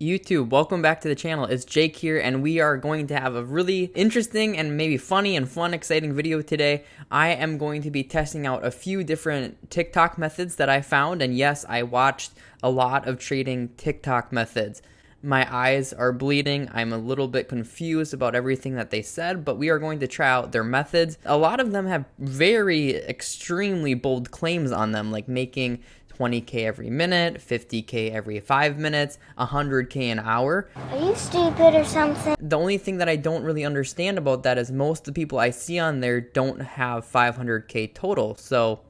YouTube, welcome back to the channel. It's Jake here, and we are going to have a really interesting and maybe funny and fun, exciting video today. I am going to be testing out a few different TikTok methods that I found, and yes, I watched a lot of trading TikTok methods. My eyes are bleeding. I'm a little bit confused about everything that they said, but we are going to try out their methods. A lot of them have very extremely bold claims on them, like making 20K every minute, 50K every 5 minutes, 100K an hour. Are you stupid or something? The only thing that I don't really understand about that is most of the people I see on there don't have 500K total. So,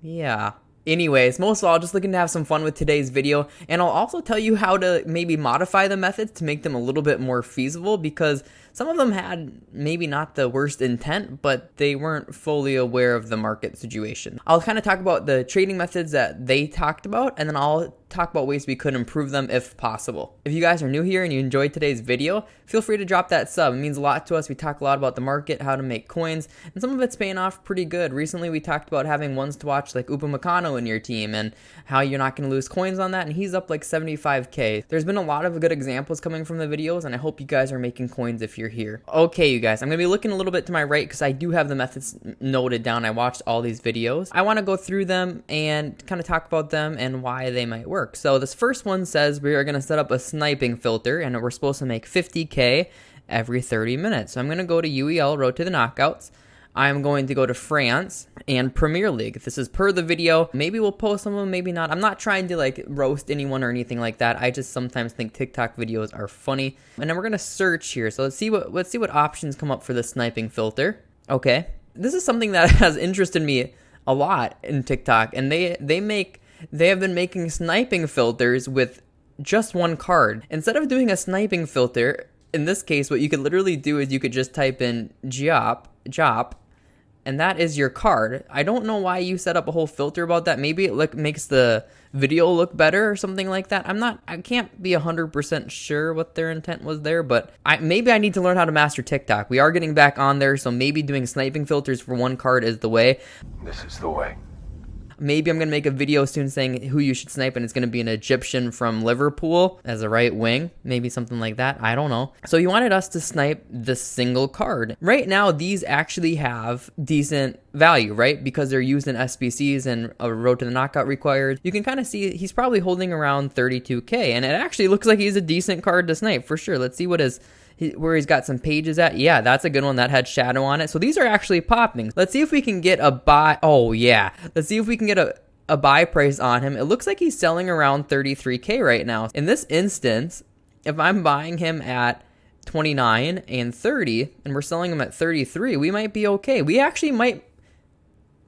yeah. Anyways, most of all, just looking to have some fun with today's video, and I'll also tell you how to maybe modify the methods to make them a little bit more feasible, because some of them had maybe not the worst intent, but they weren't fully aware of the market situation. I'll kind of talk about the trading methods that they talked about, and then I'll talk about ways we could improve them if possible. If you guys are new here and you enjoyed today's video, feel free to drop that sub. It means a lot to us. We talk a lot about the market, how to make coins, and some of it's paying off pretty good. Recently, we talked about having ones to watch like Upamecano in your team and how you're not going to lose coins on that, and he's up like 75K. There's been a lot of good examples coming from the videos, and I hope you guys are making coins if you're here. Okay, you guys, I'm going to be looking a little bit to my right because I do have the methods noted down. I watched all these videos. I want to go through them and kind of talk about them and why they might work. So this first one says we are going to set up a sniping filter, and we're supposed to make 50K every 30 minutes. So I'm going to go to UEL, Road to the Knockouts. I'm going to go to France and Premier League. This is per the video. Maybe we'll post some of them, maybe not. I'm not trying to like roast anyone or anything like that. I just sometimes think TikTok videos are funny. And then we're gonna search here. So let's see what options come up for the sniping filter. Okay, this is something that has interested me a lot in TikTok, and they have been making sniping filters with just one card. Instead of doing a sniping filter, in this case, what you could literally do is you could just type in Jop, and that is your card. I don't know why you set up a whole filter about that. Maybe it makes the video look better or something like that. I can't be 100% sure what their intent was there, but maybe I need to learn how to master TikTok. We are getting back on there, so maybe doing sniping filters for one card is the way. This is the way. Maybe I'm going to make a video soon saying who you should snipe, and it's going to be an Egyptian from Liverpool as a right wing. Maybe something like that. I don't know. So you wanted us to snipe the single card. Right now, these actually have decent value, right? Because they're used in SBCs and a Road to the Knockout required. You can kind of see he's probably holding around 32K, and it actually looks like he's a decent card to snipe for sure. Let's see where he's got some pages at. Yeah, that's a good one that had shadow on it. So these are actually popping. Let's see if we can get a buy. Oh yeah, let's see if we can get a buy price on him. It looks like he's selling around 33K right now. In this instance, if I'm buying him at 29 and 30 and we're selling him at 33, we might be okay.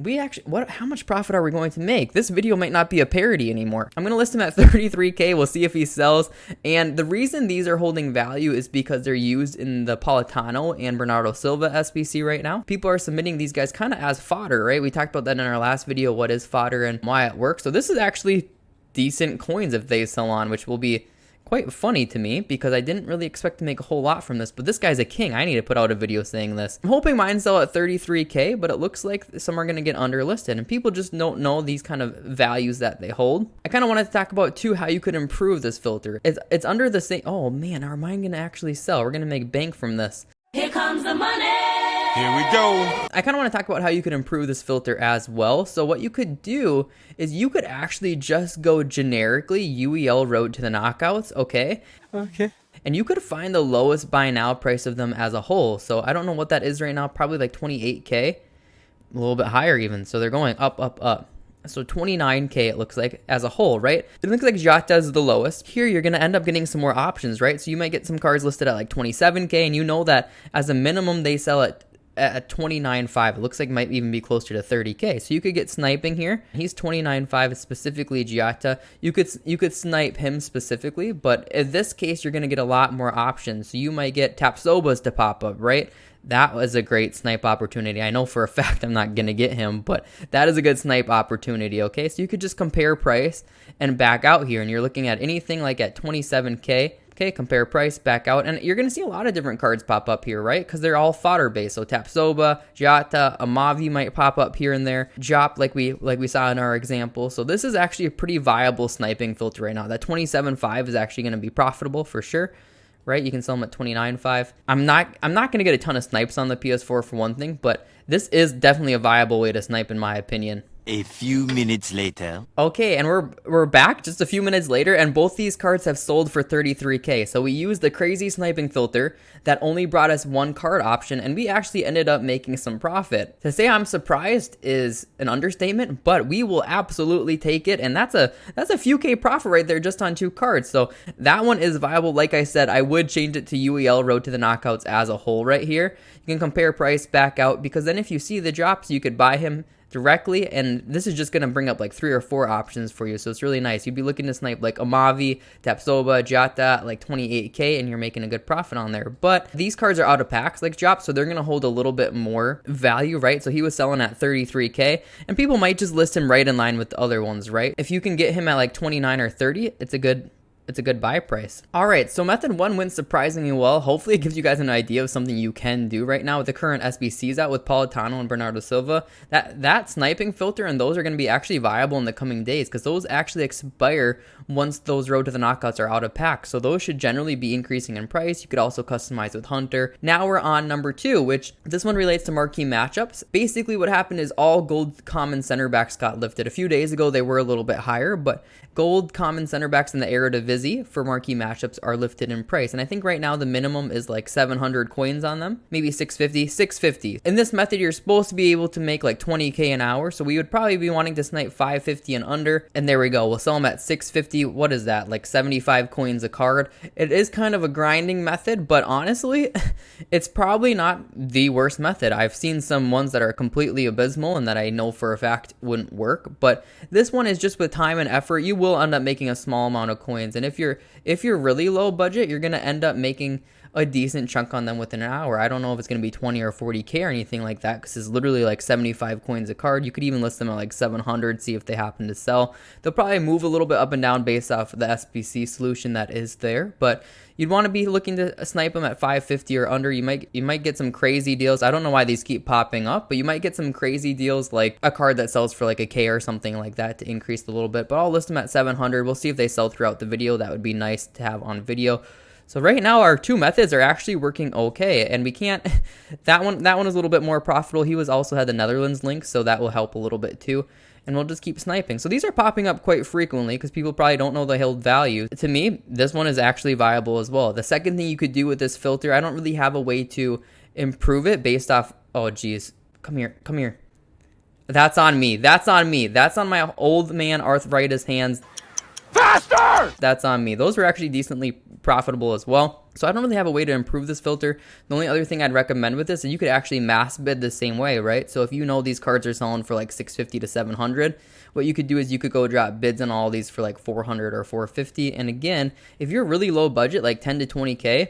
How much profit are we going to make? This video might not be a parody anymore. I'm going to list him at 33K. We'll see if he sells. And the reason these are holding value is because they're used in the Politano and Bernardo Silva SBC right now. People are submitting these guys kind of as fodder, right? We talked about that in our last video, what is fodder and why it works. So this is actually decent coins if they sell on, which will be quite funny to me because I didn't really expect to make a whole lot from this, but this guy's a king. I need to put out a video saying this. I'm hoping mine sell at 33K, but it looks like some are going to get underlisted, and people just don't know these kind of values that they hold. I kind of wanted to talk about too how you could improve this filter. It's under the same. Oh man, are mine going to actually sell? We're going to make bank from this. Here comes the money. Here we go. I kind of want to talk about how you could improve this filter as well. So what you could do is you could actually just go generically UEL Road to the Knockouts, okay? Okay. And you could find the lowest buy now price of them as a whole. So I don't know what that is right now, probably like 28K, a little bit higher even. So they're going up, up, up. So 29K it looks like as a whole, right? It looks like Jota is the lowest. Here you're going to end up getting some more options, right? So you might get some cards listed at like 27K, and you know that as a minimum they sell at 29.5. It looks like it might even be closer to 30K. So you could get sniping here. He's 29.5, specifically Giata. You could snipe him specifically, but in this case, you're going to get a lot more options. So you might get Tapsobas to pop up, right? That was a great snipe opportunity. I know for a fact I'm not going to get him, but that is a good snipe opportunity, okay? So you could just compare price and back out here, and you're looking at anything like at 27K. Okay, compare price, back out, and you're going to see a lot of different cards pop up here, right? Because they're all fodder based. So Tapsoba, Giata, Amavi might pop up here and there. Jop, like we saw in our example. So this is actually a pretty viable sniping filter right now. That 27.5 is actually going to be profitable for sure, right? You can sell them at 29.5. I'm not going to get a ton of snipes on the PS4 for one thing, but this is definitely a viable way to snipe in my opinion. A few minutes later. Okay, and we're back just a few minutes later, and both these cards have sold for 33k. So we used the crazy sniping filter that only brought us one card option, and we actually ended up making some profit. To say I'm surprised is an understatement, but we will absolutely take it, and that's a few K profit right there just on 2 cards. So that one is viable. Like I said, I would change it to UEL Road to the Knockouts as a whole right here. You can compare price, back out, because then if you see the drops, you could buy him directly, and this is just going to bring up like 3 or 4 options for you, so it's really nice. You'd be looking to snipe like Amavi, Tapsoba, Giata, like 28k, and you're making a good profit on there. But these cards are out of packs like Jop, so they're going to hold a little bit more value, right? So he was selling at 33k, and people might just list him right in line with the other ones, right? If you can get him at like 29 or 30, it's a good buy price. All right, so method 1 went surprisingly well. Hopefully it gives you guys an idea of something you can do right now with the current SBCs out with Politano and Bernardo Silva. That sniping filter and those are going to be actually viable in the coming days, because those actually expire once those Road to the Knockouts are out of pack. So those should generally be increasing in price. You could also customize with Hunter. Now we're on number 2, which this one relates to Marquee Matchups. Basically what happened is all gold common center backs got lifted. A few days ago they were a little bit higher, but gold common center backs in the Eredivisie for Marquee Matchups are lifted in price, and I think right now the minimum is like 700 coins on them, maybe 650. In this method you're supposed to be able to make like 20k an hour, so we would probably be wanting to snipe 550 and under, and there we go. We'll sell them at 650. What is that, like 75 coins a card? It is kind of a grinding method, but honestly it's probably not the worst method. I've seen some ones that are completely abysmal and that I know for a fact wouldn't work, but this one is just with time and effort you will end up making a small amount of coins, and if you're really low budget, you're going to end up making a decent chunk on them within an hour. I don't know if it's going to be 20 or 40k or anything like that, because it's literally like 75 coins a card. You could even list them at like 700, see if they happen to sell. They'll probably move a little bit up and down based off of the SBC solution that is there, but you'd want to be looking to snipe them at 550 or under. You might get some crazy deals. I don't know why these keep popping up, but you might get some crazy deals like a card that sells for like a K or something like that to increase a little bit, but I'll list them at 700. We'll see if they sell throughout the video. That would be nice to have on video. So right now our 2 methods are actually working okay, and we can't, that one is a little bit more profitable. He also had the Netherlands link, so that will help a little bit too. And we'll just keep sniping. So these are popping up quite frequently because people probably don't know the held value. To me, this one is actually viable as well. The second thing you could do with this filter, I don't really have a way to improve it based off, oh geez, come here. That's on me. That's on my old man arthritis hands. Faster! That's on me. Those were actually decently profitable as well. So I don't really have a way to improve this filter. The only other thing I'd recommend with this is you could actually mass bid the same way, right? So if you know these cards are selling for like 650 to 700, what you could do is you could go drop bids on all these for like 400 or 450. And again, if you're really low budget, like 10 to 20k,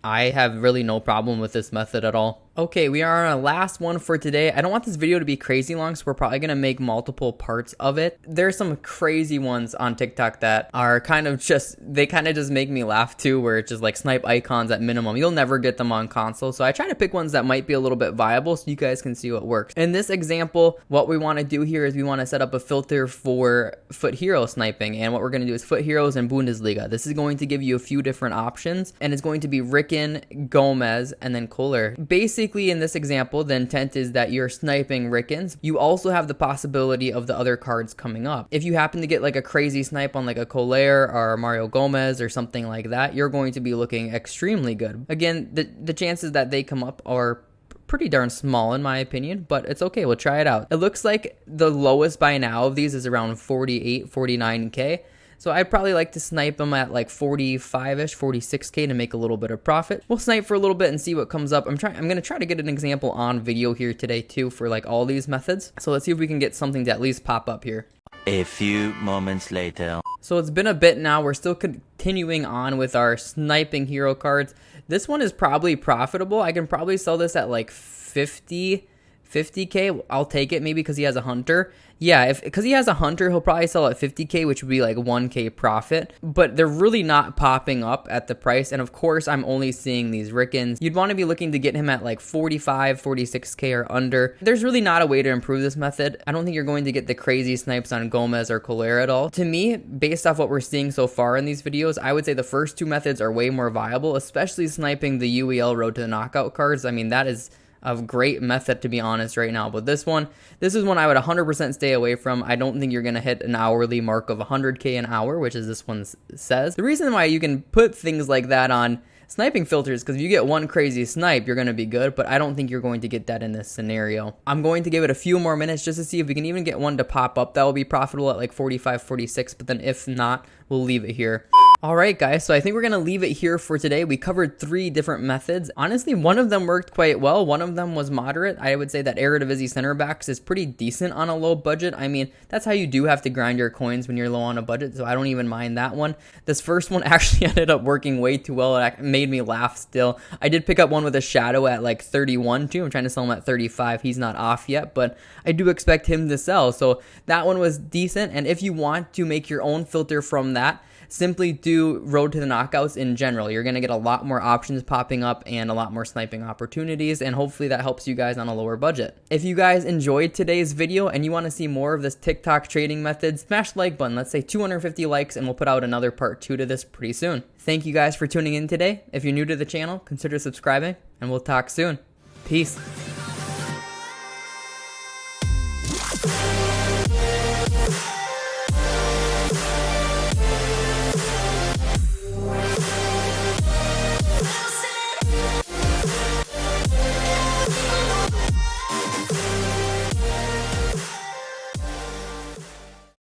I have really no problem with this method at all. Okay, we are on our last one for today. I don't want this video to be crazy long, so we're probably going to make multiple parts of it. There's some crazy ones on TikTok that are kind of just make me laugh too, where it's just like snipe icons at minimum. You'll never get them on console, so I try to pick ones that might be a little bit viable so you guys can see what works. In this example, what we want to do here is we want to set up a filter for foot hero sniping, and what we're going to do is foot heroes and Bundesliga. This is going to give you a few different options, and it's going to be Ricken, Gomez, and then Kohler. Basically, in this example, the intent is that you're sniping Rickens. You also have the possibility of the other cards coming up. If you happen to get like a crazy snipe on like a Kohler or Mario Gomez or something like that, you're going to be looking extremely good. Again, the chances that they come up are pretty darn small in my opinion, but it's okay. We'll try it out. It looks like the lowest by now of these is around 48, 49k. So I'd probably like to snipe them at like 45-ish, 46k to make a little bit of profit. We'll snipe for a little bit and see what comes up. I'm going to try to get an example on video here today too for like all these methods. So let's see if we can get something to at least pop up here. A few moments later. So it's been a bit now. We're still continuing on with our sniping hero cards. This one is probably profitable. I can probably sell this at like 50 50k, I'll take it maybe because he has a hunter. Yeah, because he has a hunter, he'll probably sell at 50k, which would be like 1k profit. But they're really not popping up at the price. And of course, I'm only seeing these Rickens. You'd want to be looking to get him at like 45, 46k or under. There's really not a way to improve this method. I don't think you're going to get the crazy snipes on Gomez or Colera at all. To me, based off what we're seeing so far in these videos, I would say the first two methods are way more viable, especially sniping the UEL road to the knockout cards. I mean, that is a great method, to be honest, right now. But this is one I would 100% stay away from. I don't think you're going to hit an hourly mark of 100k an hour, which is this one says. The reason why you can put things like that on sniping filters, because if you get one crazy snipe, you're going to be good, but I don't think you're going to get that in this scenario. I'm going to give it a few more minutes just to see if we can even get one to pop up that will be profitable at like 45, 46, but then if not, we'll leave it here. Alright guys, so I think we're going to leave it here for today. We covered 3 different methods. Honestly, one of them worked quite well. One of them was moderate. I would say that Eredivisie center backs is pretty decent on a low budget. I mean, that's how you do have to grind your coins when you're low on a budget, so I don't even mind that one. This first one actually ended up working way too well. It made me laugh still. I did pick up one with a shadow at like 31 too. I'm trying to sell him at 35. He's not off yet, but I do expect him to sell. So that one was decent, and if you want to make your own filter from that, simply do road to the knockouts in general. You're going to get a lot more options popping up and a lot more sniping opportunities, and hopefully that helps you guys on a lower budget. If you guys enjoyed today's video and you want to see more of this TikTok trading method, smash the like button. Let's say 250 likes and we'll put out another part 2 to this pretty soon. Thank you guys for tuning in today. If you're new to the channel, consider subscribing and we'll talk soon. Peace.